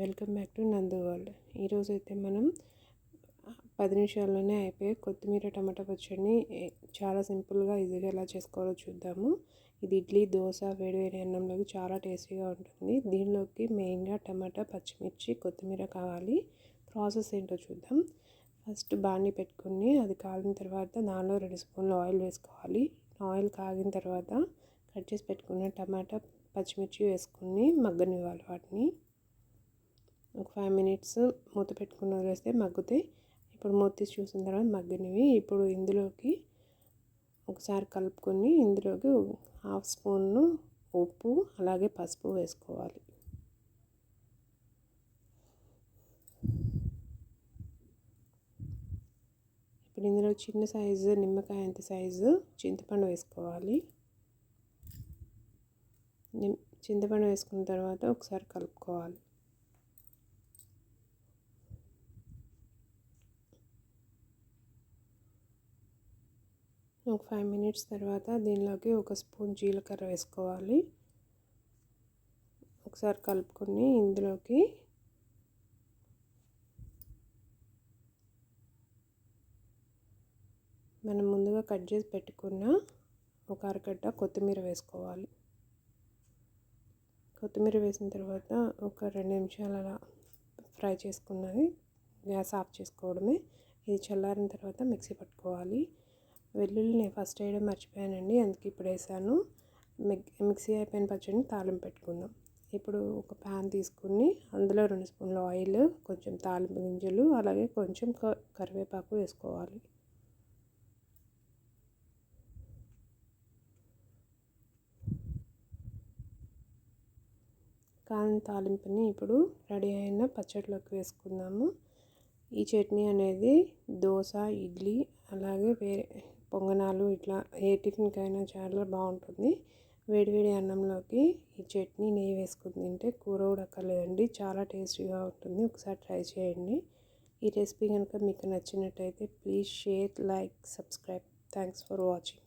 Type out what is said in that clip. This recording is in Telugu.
వెల్కమ్ బ్యాక్ టు నందు వరల్డ్. ఈరోజు అయితే మనం 10 నిమిషాల్లోనే అయిపోయే కొత్తిమీర టమాటా పచ్చడిని చాలా సింపుల్గా ఈజీగా ఎలా చేసుకోవాలో చూద్దాము. ఇది ఇడ్లీ, దోశ, వేడివేడి అన్నంలోకి చాలా టేస్టీగా ఉంటుంది. దీనిలోకి మెయిన్గా టమాటా, పచ్చిమిర్చి, కొత్తిమీర కావాలి. ప్రాసెస్ ఏంటో చూద్దాం. ఫస్ట్ బాండి పెట్టుకుని అది కాలిన తర్వాత దానిలో 2 స్పూన్లు ఆయిల్ వేసుకోవాలి. ఆయిల్ కాగిన తర్వాత కట్ చేసి పెట్టుకున్న టమాటా, పచ్చిమిర్చి వేసుకుని మగ్గనివ్వాలి. వాటిని ఒక 5 మినిట్స్ మూత పెట్టుకుని వదిలేస్తే మగ్గుతాయి. ఇప్పుడు మూత తీసి చూసిన తర్వాత మగ్గనివి. ఇప్పుడు ఇందులోకి ఒకసారి కలుపుకొని ఇందులోకి 1/2 స్పూన్ ఉప్పు అలాగే పసుపు వేసుకోవాలి. ఇప్పుడు ఇందులో చిన్న సైజు నిమ్మకాయ అంత సైజు చింతపండు వేసుకోవాలి. చింతపండు వేసుకున్న తర్వాత ఒకసారి కలుపుకోవాలి. ఒక 5 మినిట్స్ తర్వాత దీనిలోకి 1 స్పూన్ జీలకర్ర వేసుకోవాలి. ఒకసారి కలుపుకొని ఇందులోకి మనం ముందుగా కట్ చేసి పెట్టుకున్న ఒక అరగడ్డ కొత్తిమీర వేసుకోవాలి. కొత్తిమీర వేసిన తర్వాత ఒక 2 నిమిషాలు అలా ఫ్రై చేసుకున్నది గ్యాస్ ఆఫ్ చేసుకోవడమే. ఇది చల్లారిన తర్వాత మిక్సీ పట్టుకోవాలి. వెల్లుల్లి నేను ఫస్ట్ వేయడం మర్చిపోయానండి, అందుకే ఇప్పుడు వేసాను. మిక్సీ అయిపోయిన పచ్చడిని తాలింపు పెట్టుకుందాం. ఇప్పుడు ఒక ప్యాన్ తీసుకుని అందులో 2 స్పూన్ల ఆయిల్, కొంచెం తాలింపు గింజలు అలాగే కొంచెం కరివేపాకు వేసుకోవాలి. కాలిన తాలింపుని ఇప్పుడు రెడీ అయిన పచ్చడిలోకి వేసుకుందాము. ఈ చట్నీ అనేది దోశ, ఇడ్లీ అలాగే వేరే పొంగనాలు ఇట్లా ఏ టిఫిన్కైనా చాలా బాగుంటుంది. వేడివేడి అన్నంలోకి ఈ చట్నీ నెయ్యి వేసుకుని తింటే కూర కూడా అక్కర్లేదండి, చాలా టేస్టీగా ఉంటుంది. ఒకసారి ట్రై చేయండి. ఈ రెసిపీ కనుక మీకు నచ్చినట్టయితే please share, like, subscribe. Thanks for watching.